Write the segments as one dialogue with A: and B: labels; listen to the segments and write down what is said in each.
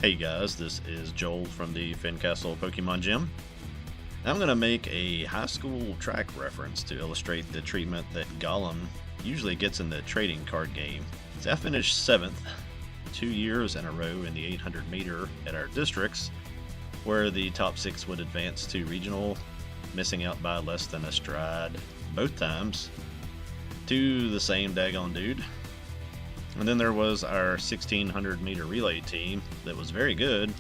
A: Hey guys, this is Joel from the Fincastle Pokemon Gym. I'm going to make a high school track reference to illustrate the treatment that Golem usually gets in the trading card game. So I finished 7th 2 years in a row in the 800 meter at our districts, where the top 6 would advance to regional, missing out by less than a stride both times to the same daggone dude. And then there was our 1600 meter relay team that was very good,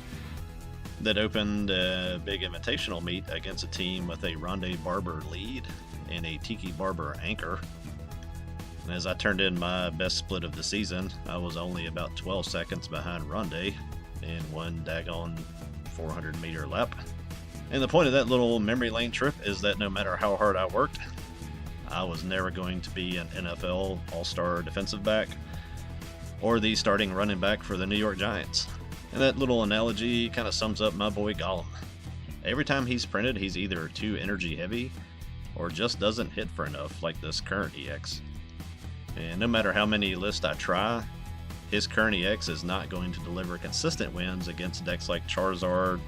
A: that opened a big invitational meet against a team with a Ronde Barber lead and a Tiki Barber anchor. And as I turned in my best split of the season, I was only about 12 seconds behind Ronde in one daggone 400 meter lap. And the point of that little memory lane trip is that no matter how hard I worked, I was never going to be an NFL all-star defensive back or the starting running back for the New York Giants. And that little analogy kind of sums up my boy Golem. Every time he's printed, he's either too energy heavy or just doesn't hit for enough, like this current EX. And no matter how many lists I try, his current EX is not going to deliver consistent wins against decks like Charizard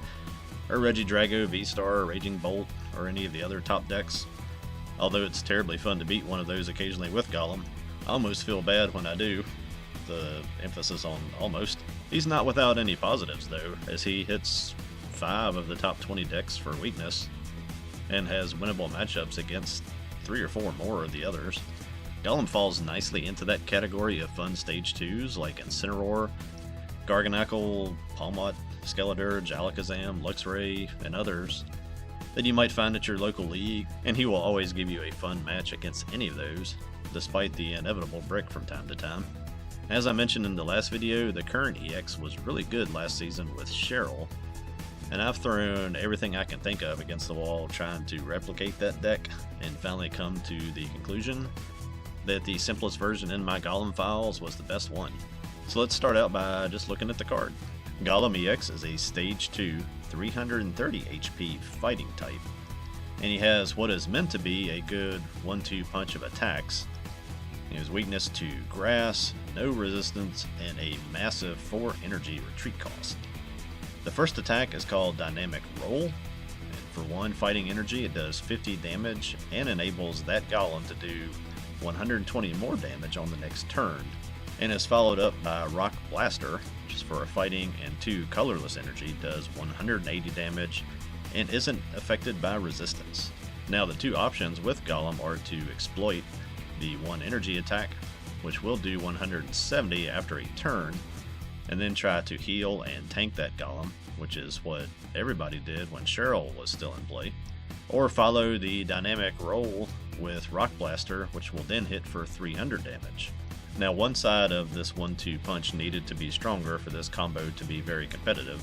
A: or Regidrago, V-Star, Raging Bolt, or any of the other top decks. Although it's terribly fun to beat one of those occasionally with Golem, I almost feel bad when I do. The emphasis on almost. He's not without any positives though, as he hits 5 of the top 20 decks for weakness and has winnable matchups against 3 or 4 more of the others. Golem falls nicely into that category of fun stage 2s like Incineroar, Garganacl, Palmot, Skeledirge, Alakazam, Luxray, and others that you might find at your local league, and he will always give you a fun match against any of those, despite the inevitable brick from time to time. As I mentioned in the last video, the current EX was really good last season with Cheryl, and I've thrown everything I can think of against the wall trying to replicate that deck, and finally come to the conclusion that the simplest version in my Golem files was the best one. So let's start out by just looking at the card. Golem EX is a Stage 2, 330 HP fighting type, and he has what is meant to be a good 1-2 punch of attacks. His weakness to grass, no resistance, and a massive 4 energy retreat cost. The first attack is called Dynamic Roll, and for 1 fighting energy it does 50 damage and enables that Golem to do 120 more damage on the next turn, and is followed up by Rock Blaster, which is for a fighting, and 2 colorless energy, does 180 damage and isn't affected by resistance. Now the 2 options with Golem are to exploit the 1 energy attack, which will do 170 after a turn, and then try to heal and tank that Golem, which is what everybody did when Cheryl was still in play, or follow the Dynamic Roll with Rock Blaster, which will then hit for 300 damage. Now one side of this 1-2 punch needed to be stronger for this combo to be very competitive.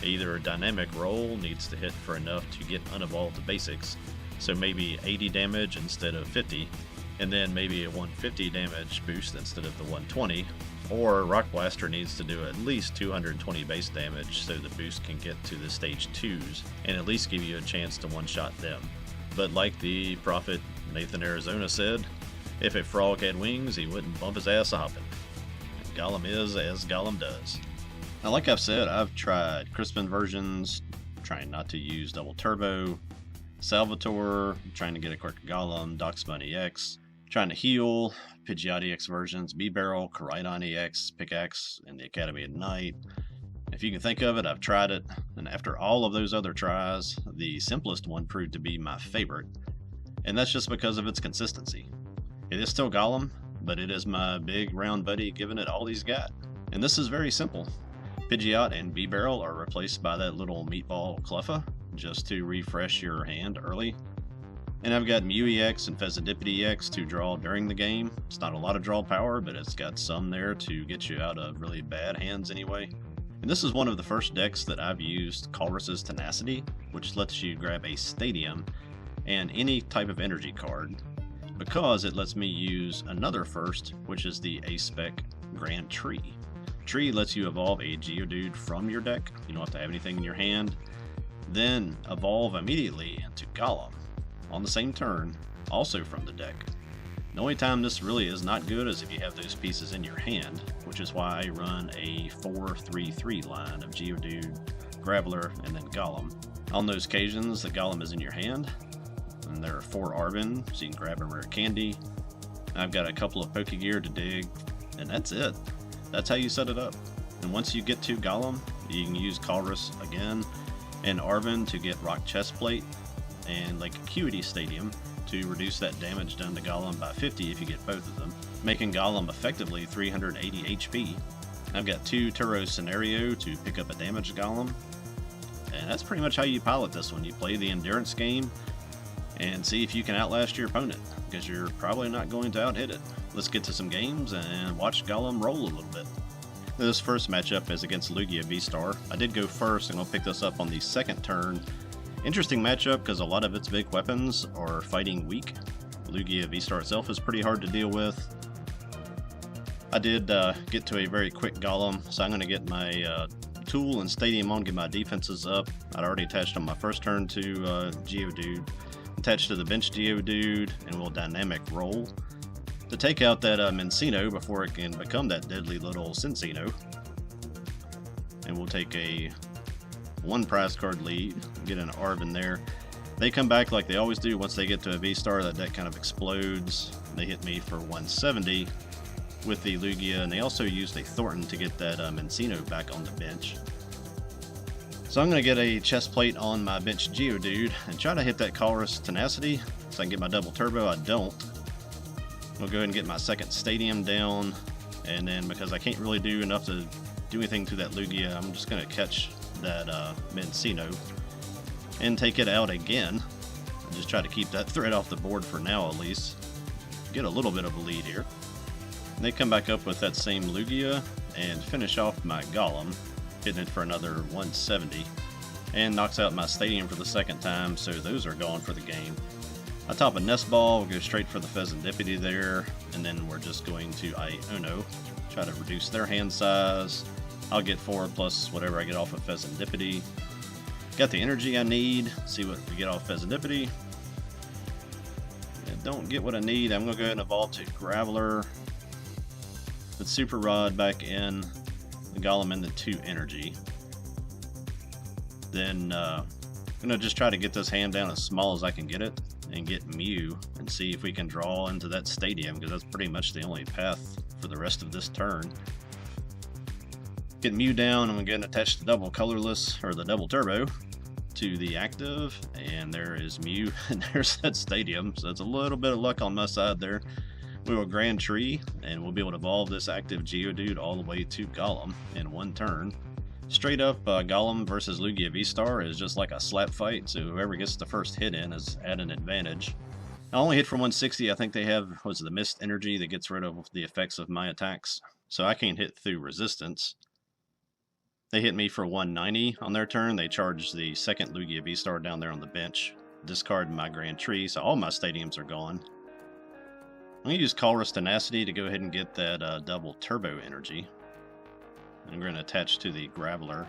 A: Either Dynamic Roll needs to hit for enough to get unevolved to basics, so maybe 80 damage instead of 50, and then maybe a 150 damage boost instead of the 120, or Rock Blaster needs to do at least 220 base damage so the boost can get to the stage 2s and at least give you a chance to one-shot them. But like the prophet Nathan Arizona said, if a frog had wings, he wouldn't bump his ass a-hopping. Golem is as Golem does. Now like I've said, I've tried Crispin versions, trying not to use double turbo, Salvatore, trying to get a quicker Golem, Doxbun EX, trying to heal, Pidgeot EX versions, B-Barrel, Koraidon EX, Pickaxe, and the Academy at Night. If you can think of it, I've tried it, and after all of those other tries, the simplest one proved to be my favorite, and that's just because of its consistency. It is still Golem, but it is my big round buddy giving it all he's got. And this is very simple. Pidgeot and B-Barrel are replaced by that little meatball Cleffa, just to refresh your hand early. And I've got Mew EX and Fezandipity EX to draw during the game. It's not a lot of draw power, but it's got some there to get you out of really bad hands anyway. And this is one of the first decks that I've used Colress's Tenacity, which lets you grab a Stadium and any type of energy card, because it lets me use another first, which is the A-Spec Grand Tree. Tree lets you evolve a Geodude from your deck. You don't have to have anything in your hand. Then evolve immediately into Golem on the same turn, also from the deck. The only time this really is not good is if you have those pieces in your hand, which is why I run a 4-3-3 line of Geodude, Graveler, and then Golem. On those occasions, the Golem is in your hand, and there are 4 Arbin, so you can grab a rare candy. I've got a couple of Pokegear to dig, and that's it. That's how you set it up. And once you get to Golem, you can use Colress again and Arbin to get Rock Chestplate and like Acuity Stadium to reduce that damage done to Golem by 50 if you get both of them, making Golem effectively 380 HP. I've got 2 Turo Scenario to pick up a damaged Golem, and that's pretty much how you pilot this one. You play the endurance game and see if you can outlast your opponent, because you're probably not going to out-hit it. Let's get to some games and watch Golem roll a little bit. This first matchup is against Lugia V-Star. I did go first, and I'll pick this up on the second turn. Interesting matchup because a lot of its big weapons are fighting weak. Lugia V-Star itself is pretty hard to deal with. I did get to a very quick Golem, so I'm going to get my Tool and Stadium on, get my defenses up. I'd already attached on my first turn to Geodude, attached to the bench Geodude, and we'll dynamic roll to take out that Mencino before it can become that deadly little Cincino. And we'll take a 1 prize card lead, get an Arbin there. They come back like they always do. Once they get to a V-Star, that deck kind of explodes. They hit me for 170 with the Lugia, and they also used a Thornton to get that Mencino back on the bench. So I'm going to get a chest plate on my bench Geodude and try to hit that Colress Tenacity so I can get my double turbo. I don't. I'll go ahead and get my second Stadium down, and then because I can't really do enough to do anything to that Lugia, I'm just going to catch that Mencino and take it out again. And just try to keep that threat off the board for now at least. Get a little bit of a lead here. And they come back up with that same Lugia and finish off my Golem, hitting it for another 170, and knocks out my Stadium for the second time, so those are gone for the game. I top a Nest Ball, we'll go straight for the Pheasantipity there, and then we're just going to Iono, try to reduce their hand size. I'll get 4 plus whatever I get off of Pheasantipity. Got the energy I need, see what we get off Pheasantipity. Don't get what I need. I'm going to go ahead and evolve to Graveler. Put Super Rod back in, the Golem into 2 energy. Then I'm going to just try to get this hand down as small as I can get it and get Mew and see if we can draw into that Stadium, because that's pretty much the only path for the rest of this turn. Get Mew down, I'm going to attach the double colorless, or the double turbo, to the active, and there is Mew, and there's that Stadium, so it's a little bit of luck on my side there. We will Grand Tree, and we'll be able to evolve this active Geodude all the way to Golem in 1 turn. Straight up, Golem versus Lugia V-Star is just like a slap fight, so whoever gets the first hit in is at an advantage. I only hit for 160, I think they have, what's the Mist Energy that gets rid of the effects of my attacks, so I can't hit through resistance. They hit me for 190 on their turn. They charge the second Lugia V-Star down there on the bench, discard my Grand Tree, so all my Stadiums are gone. I'm going to use Colress Tenacity to go ahead and get that double turbo energy. And we're going to attach to the Graveler.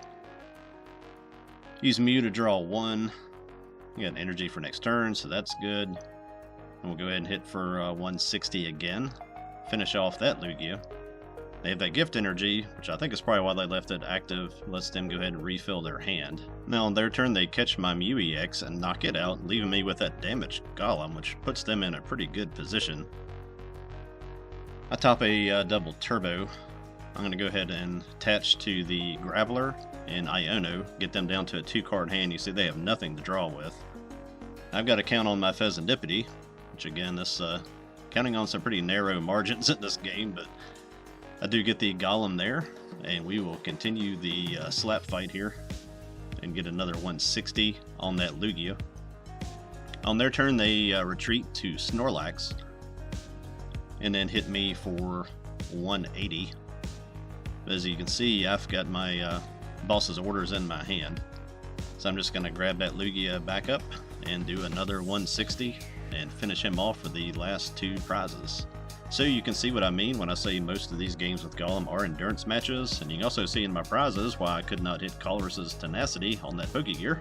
A: Use Mew to draw 1. We got energy for next turn, so that's good. And we'll go ahead and hit for 160 again. Finish off that Lugia. They have that gift energy, which I think is probably why they left it active. Lets them go ahead and refill their hand. Now on their turn, they catch my Mew EX and knock it out, leaving me with that damaged Golem, which puts them in a pretty good position. I top a double turbo. I'm going to go ahead and attach to the Graveler and Iono, get them down to a 2-card hand. You see they have nothing to draw with. I've got to count on my Pheasantipity, which again, this counting on some pretty narrow margins in this game, but I do get the Golem there, and we will continue the slap fight here and get another 160 on that Lugia. On their turn, they retreat to Snorlax and then hit me for 180. As you can see, I've got my boss's orders in my hand, so I'm just going to grab that Lugia back up and do another 160 and finish him off for the last 2 prizes. So you can see what I mean when I say most of these games with Golem are endurance matches, and you can also see in my prizes why I could not hit Colress's Tenacity on that Pokegear.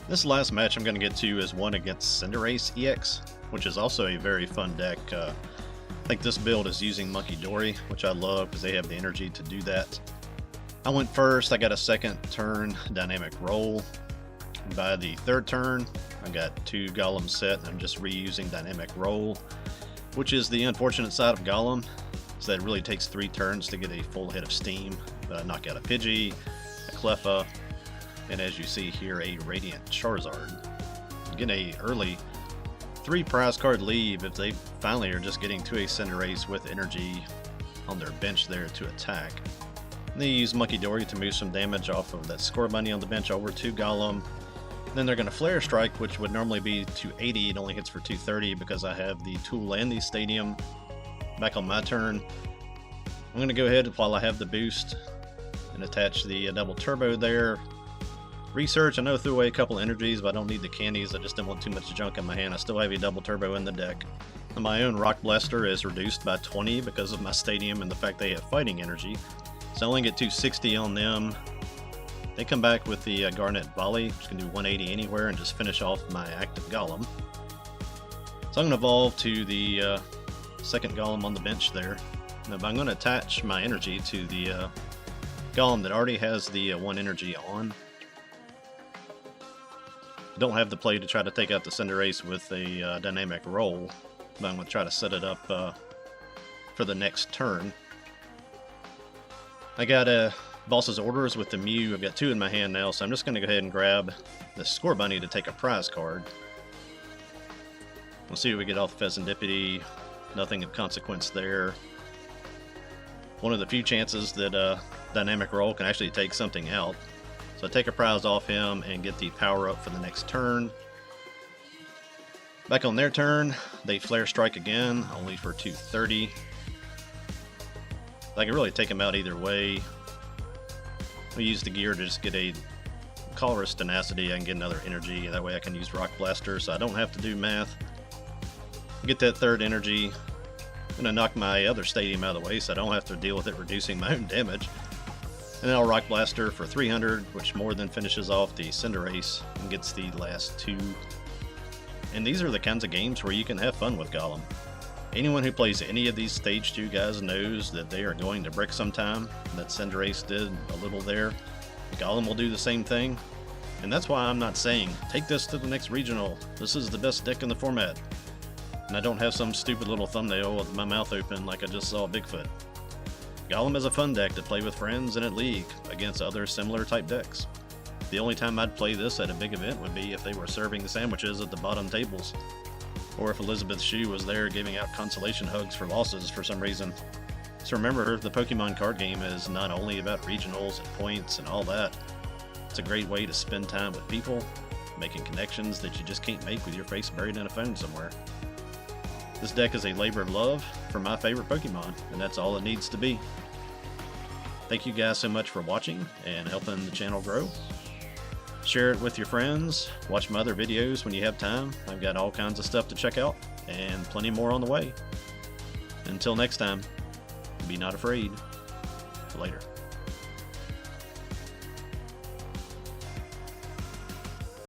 A: This last match I'm going to get to is one against Cinderace EX, which is also a very fun deck. I think this build is using Monkey Dory, which I love because they have the energy to do that. I went first, I got a second turn Dynamic Roll. By the third turn, I got 2 Golem set, and I'm just reusing Dynamic Roll, which is the unfortunate side of Golem, is that it really takes 3 turns to get a full hit of steam. But I knock out a Pidgey, a Cleffa, and as you see here, a Radiant Charizard. Get a early 3 prize card lead if they finally are just getting to a Cinderace with energy on their bench there to attack. And they use Monkey Dory to move some damage off of that Scorbunny on the bench over to Golem. Then they're going to Flare Strike, which would normally be 280. It only hits for 230 because I have the tool and the stadium. Back on my turn, I'm going to go ahead while I have the boost and attach the double turbo there. Research, I know I threw away a couple energies, but I don't need the candies. I just didn't want too much junk in my hand. I still have a double turbo in the deck. And my own Rock Blaster is reduced by 20 because of my stadium and the fact they have fighting energy. So I only get 260 on them. They come back with the Garnet Volley, which can do 180 anywhere and just finish off my active Golem. So I'm going to evolve to the second Golem on the bench there. Now I'm going to attach my energy to the Golem that already has the 1 energy on. Don't have the play to try to take out the Cinderace with a Dynamic Roll, but I'm going to try to set it up for the next turn. I got Boss's Orders with the Mew. I've got 2 in my hand now, so I'm just going to go ahead and grab the Scorbunny to take a prize card. We'll see what we get off Pheasantipity. Nothing of consequence there. One of the few chances that Dynamic Roll can actually take something out. So I take a prize off him and get the power up for the next turn. Back on their turn, they Flare Strike again, only for 230. I can really take him out either way. We use the gear to just get a Colress Tenacity. I can get another energy, and that way I can use Rock Blaster, so I don't have to do math. Get that third energy. I'm going to knock my other stadium out of the way so I don't have to deal with it reducing my own damage. And then I'll Rock Blaster for 300, which more than finishes off the Cinderace and gets the last 2. And these are the kinds of games where you can have fun with Golem. Anyone who plays any of these Stage 2 guys knows that they are going to brick sometime. That Cinderace did a little there. Golem will do the same thing. And that's why I'm not saying, take this to the next regional. This is the best deck in the format. And I don't have some stupid little thumbnail with my mouth open like I just saw Bigfoot. Golem is a fun deck to play with friends and at League against other similar type decks. The only time I'd play this at a big event would be if they were serving the sandwiches at the bottom tables, or if Elizabeth Shue was there giving out consolation hugs for losses for some reason. So remember, the Pokemon card game is not only about regionals and points and all that. It's a great way to spend time with people, making connections that you just can't make with your face buried in a phone somewhere. This deck is a labor of love for my favorite Pokemon, and that's all it needs to be. Thank you guys so much for watching and helping the channel grow. Share it with your friends, watch my other videos when you have time. I've got all kinds of stuff to check out, and plenty more on the way. Until next time, be not afraid. Later.